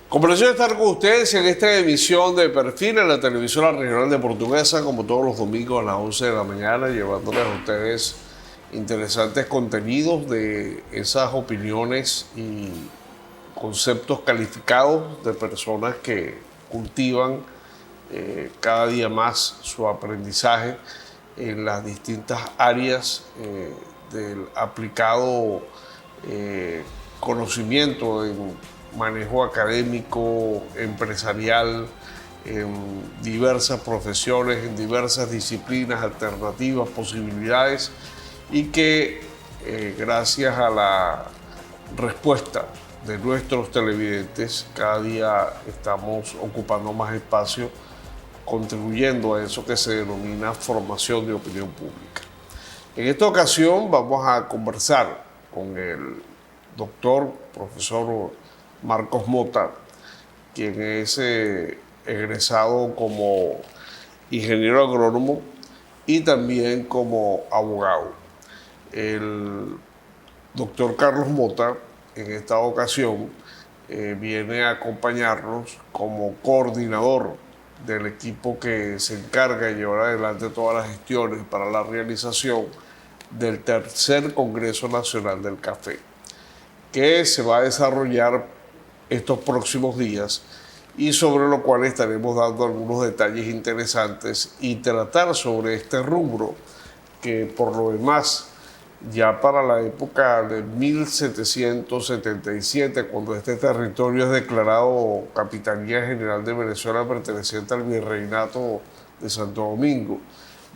Complacido de estar con ustedes en esta emisión de Perfil en la televisora regional de Portuguesa, como todos los domingos a las 11 de la mañana, llevándoles a ustedes interesantes contenidos de esas opiniones y conceptos calificados de personas que cultivan cada día más su aprendizaje en las distintas áreas del aplicado conocimiento en manejo académico, empresarial, en diversas profesiones, en diversas disciplinas, alternativas, posibilidades, y que gracias a la respuesta de nuestros televidentes, cada día estamos ocupando más espacio, contribuyendo a eso que se denomina formación de opinión pública. En esta ocasión vamos a conversar con el doctor, profesor Marcos Mota, quien es egresado como ingeniero agrónomo y también como abogado. El doctor Carlos Mota, en esta ocasión, viene a acompañarnos como coordinador del equipo que se encarga de llevar adelante todas las gestiones para la realización del tercer Congreso Nacional del Café, que se va a desarrollar estos próximos días y sobre lo cual estaremos dando algunos detalles interesantes y tratar sobre este rubro que por lo demás ya para la época de 1777, cuando este territorio es declarado Capitanía General de Venezuela perteneciente al Virreinato de Santo Domingo,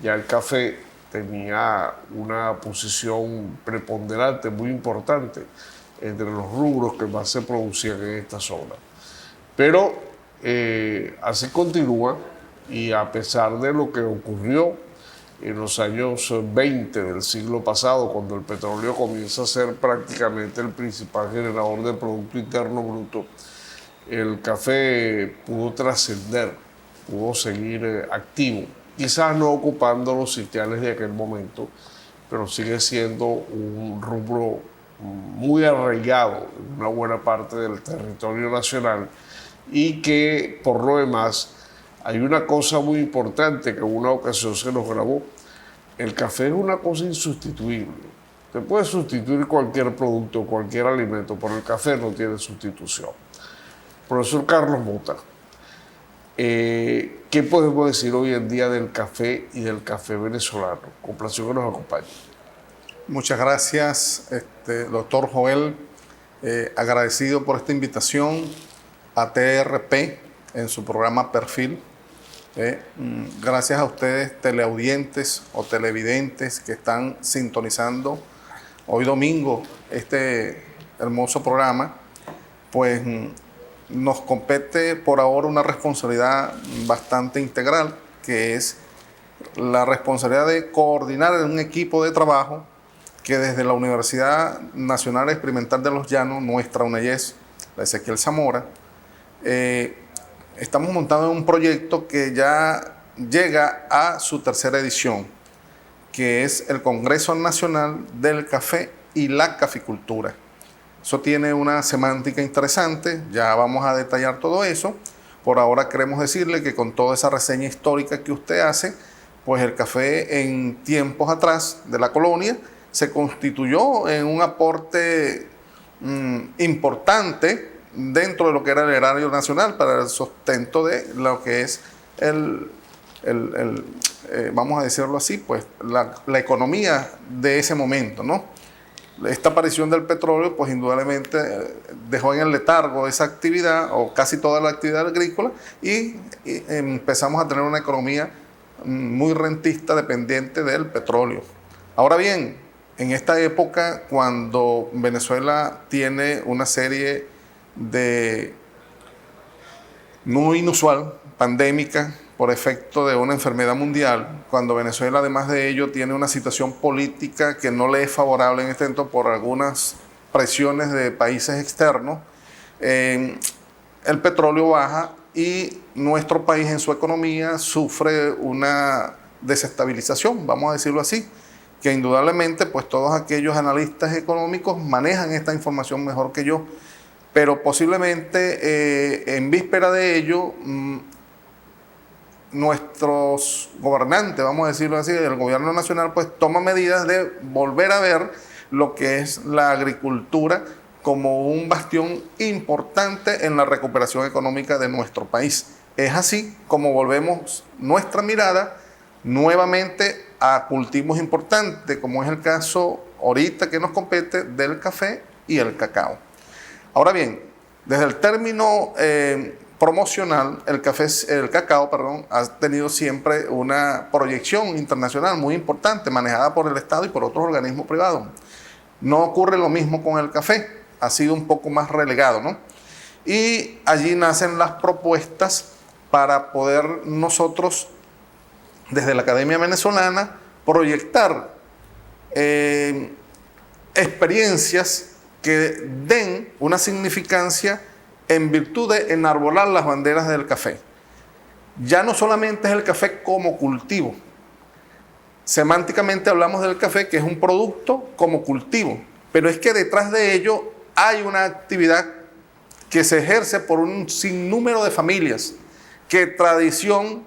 ya el café tenía una posición preponderante, muy importante, entre los rubros que más se producían en esta zona. Pero así continúa, y a pesar de lo que ocurrió en los años 20 del siglo pasado, cuando el petróleo comienza a ser prácticamente el principal generador de Producto Interno Bruto, el café pudo trascender, pudo seguir activo, quizás no ocupando los sitiales de aquel momento, pero sigue siendo un rubro muy arraigado en una buena parte del territorio nacional, y que por lo demás hay una cosa muy importante que en una ocasión se nos grabó: el café es una cosa insustituible. Se puede sustituir cualquier producto, cualquier alimento, pero el café no tiene sustitución. Profesor Carlos Mota, ¿qué podemos decir hoy en día del café y del café venezolano? Complacido que nos acompañe. Muchas gracias, doctor Joel. Agradecido por esta invitación a TRP en su programa Perfil. Gracias a ustedes, teleaudientes o televidentes que están sintonizando hoy domingo este hermoso programa, pues nos compete por ahora una responsabilidad bastante integral, que es la responsabilidad de coordinar en un equipo de trabajo que desde la Universidad Nacional Experimental de los Llanos, nuestra UNEYES, la Ezequiel Zamora, estamos montando un proyecto que ya llega a su tercera edición, que es el Congreso Nacional del Café y la Caficultura. Eso tiene una semántica interesante, ya vamos a detallar todo eso. Por ahora queremos decirle que con toda esa reseña histórica que usted hace, pues el café en tiempos atrás de la colonia se constituyó en un aporte importante dentro de lo que era el erario nacional para el sustento de lo que es vamos a decirlo así, pues la economía de ese momento, ¿no? Esta aparición del petróleo, pues indudablemente dejó en el letargo esa actividad, o casi toda la actividad agrícola, y empezamos a tener una economía muy rentista dependiente del petróleo. Ahora bien, en esta época, cuando Venezuela tiene una serie de muy inusual, pandémica, por efecto de una enfermedad mundial, cuando Venezuela además de ello tiene una situación política que no le es favorable en este momento por algunas presiones de países externos, el petróleo baja y nuestro país en su economía sufre una desestabilización, vamos a decirlo así, que indudablemente pues todos aquellos analistas económicos manejan esta información mejor que yo. pero posiblemente en víspera de ello, nuestros gobernantes, vamos a decirlo así, el gobierno nacional, pues toma medidas de volver a ver lo que es la agricultura como un bastión importante en la recuperación económica de nuestro país. Es así como volvemos nuestra mirada nuevamente a cultivos importantes, como es el caso ahorita que nos compete del café y el cacao. Ahora bien, desde el término promocional, el cacao, ha tenido siempre una proyección internacional muy importante, manejada por el Estado y por otros organismos privados. No ocurre lo mismo con el café, ha sido un poco más relegado, ¿no? Y allí nacen las propuestas para poder nosotros, desde la Academia Venezolana, proyectar experiencias que den una significancia en virtud de enarbolar las banderas del café. Ya no solamente es el café como cultivo. Semánticamente hablamos del café, que es un producto como cultivo, pero es que detrás de ello hay una actividad que se ejerce por un sinnúmero de familias, que tradición,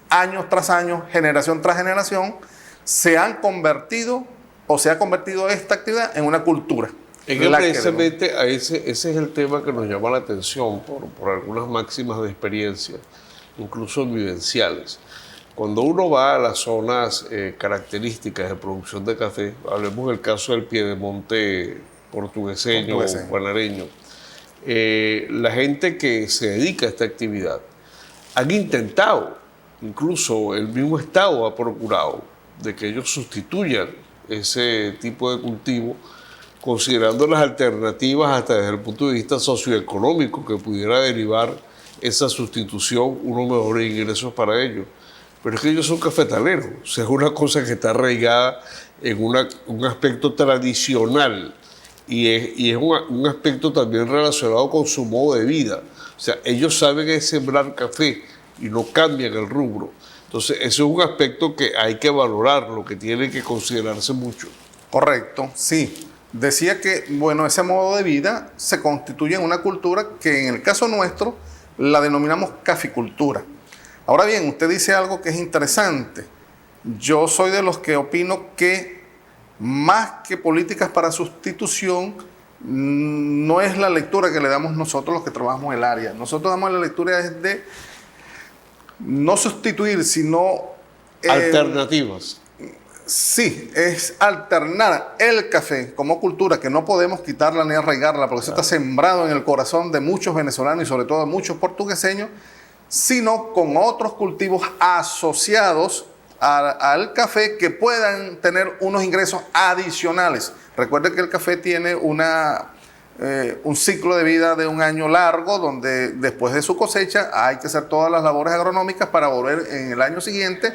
año tras año, generación tras generación, se han convertido o se ha convertido esta actividad en una cultura. Es que precisamente ese es el tema que nos llama la atención por algunas máximas de experiencia, incluso vivenciales. Cuando uno va a las zonas características de producción de café, hablemos del caso del piedemonte portugueseño o guanareño, la gente que se dedica a esta actividad han intentado, incluso el mismo Estado ha procurado, de que ellos sustituyan ese tipo de cultivo, considerando las alternativas hasta desde el punto de vista socioeconómico que pudiera derivar esa sustitución, unos mejores ingresos para ellos. Pero es que ellos son cafetaleros, o sea, es una cosa que está arraigada en un aspecto tradicional y es un aspecto también relacionado con su modo de vida. O sea, ellos saben sembrar café y no cambian el rubro. Entonces, eso es un aspecto que hay que valorarlo, que tiene que considerarse mucho. Correcto, sí. Decía que, bueno, ese modo de vida se constituye en una cultura que en el caso nuestro la denominamos caficultura. Ahora bien, usted dice algo que es interesante. Yo soy de los que opino que más que políticas para sustitución, no es la lectura que le damos nosotros los que trabajamos en el área. Nosotros damos la lectura de no sustituir, sino... alternativas. Sí, es alternar el café como cultura, que no podemos quitarla ni arraigarla, porque eso está sembrado en el corazón de muchos venezolanos y sobre todo de muchos portugueseños, sino con otros cultivos asociados al café que puedan tener unos ingresos adicionales. Recuerde que el café tiene un ciclo de vida de un año largo, donde después de su cosecha hay que hacer todas las labores agronómicas para volver en el año siguiente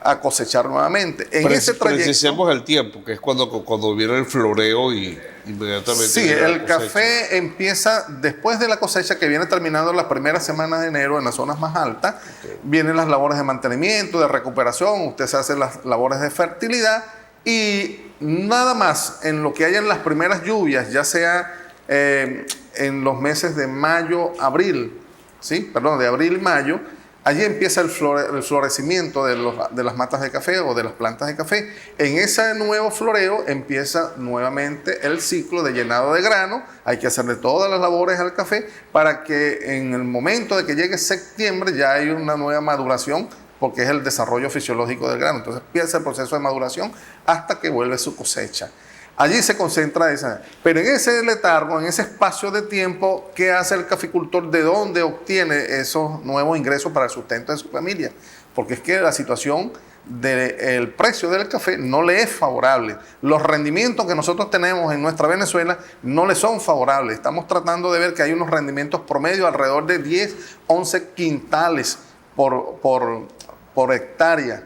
a cosechar nuevamente. En ese trayecto, precisemos el tiempo, que es cuando viene el floreo y inmediatamente... Sí, el café empieza después de la cosecha, que viene terminando las primeras semanas de enero en las zonas más altas. Okay. Vienen las labores de mantenimiento, de recuperación, usted se hace las labores de fertilidad y nada más en lo que haya en las primeras lluvias, ya sea en los meses de mayo, abril, ¿sí? Perdón, de abril y mayo, allí empieza el florecimiento de las matas de café o de las plantas de café. En ese nuevo floreo empieza nuevamente el ciclo de llenado de grano. Hay que hacerle todas las labores al café para que en el momento de que llegue septiembre ya hay una nueva maduración, porque es el desarrollo fisiológico del grano. Entonces empieza el proceso de maduración hasta que vuelve su cosecha. Allí se concentra esa. Pero en ese letargo, en ese espacio de tiempo, ¿qué hace el caficultor? ¿De dónde obtiene esos nuevos ingresos para el sustento de su familia? Porque es que la situación del precio del café no le es favorable. Los rendimientos que nosotros tenemos en nuestra Venezuela no le son favorables. Estamos tratando de ver que hay unos rendimientos promedio alrededor de 10, 11 quintales por hectárea.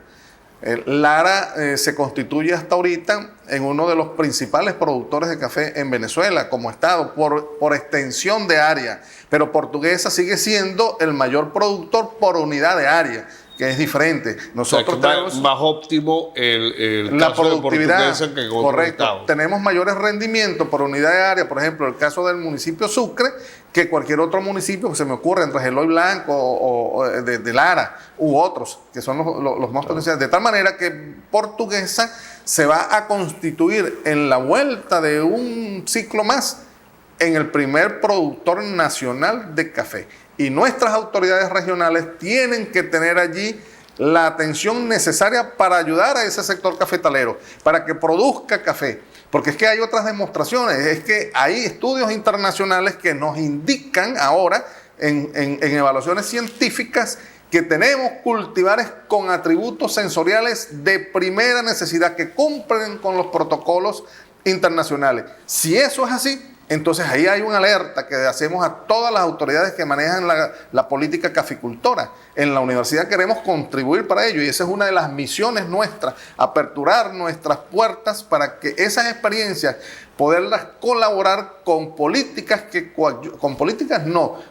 Lara se constituye hasta ahorita en uno de los principales productores de café en Venezuela como estado por extensión de área, pero Portuguesa sigue siendo el mayor productor por unidad de área, que es diferente. Nosotros tenemos más óptimo la productividad, que en otro correcto. estado. Tenemos mayores rendimientos por unidad de área, por ejemplo, el caso del municipio Sucre, que cualquier otro municipio, se me ocurre, entre Eloy Blanco o de Lara u otros, que son los más potenciales. De tal manera que Portuguesa se va a constituir en la vuelta de un ciclo más en el primer productor nacional de café. Y nuestras autoridades regionales tienen que tener allí la atención necesaria para ayudar a ese sector cafetalero, para que produzca café. Porque es que hay otras demostraciones, es que hay estudios internacionales que nos indican ahora en evaluaciones científicas que tenemos cultivares con atributos sensoriales de primera necesidad que cumplen con los protocolos internacionales. Si eso es así, entonces ahí hay una alerta que hacemos a todas las autoridades que manejan la política caficultora. En la universidad queremos contribuir para ello y esa es una de las misiones nuestras, aperturar nuestras puertas para que esas experiencias poderlas colaborar con políticas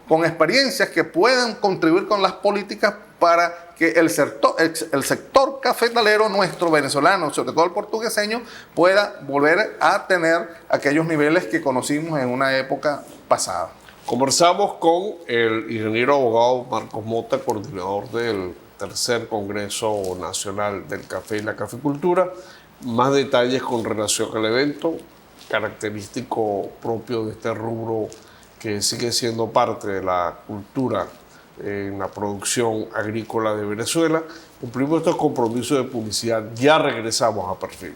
con experiencias que puedan contribuir con las políticas para que el sector cafetalero nuestro venezolano, sobre todo el portugueseño, pueda volver a tener aquellos niveles que conocimos en una época pasada. Conversamos con el ingeniero abogado Marcos Mota, coordinador del tercer Congreso Nacional del Café y la Caficultura. Más detalles con relación al evento, característico propio de este rubro que sigue siendo parte de la cultura en la producción agrícola de Venezuela. Cumplimos estos compromisos de publicidad. Ya regresamos a Perfil.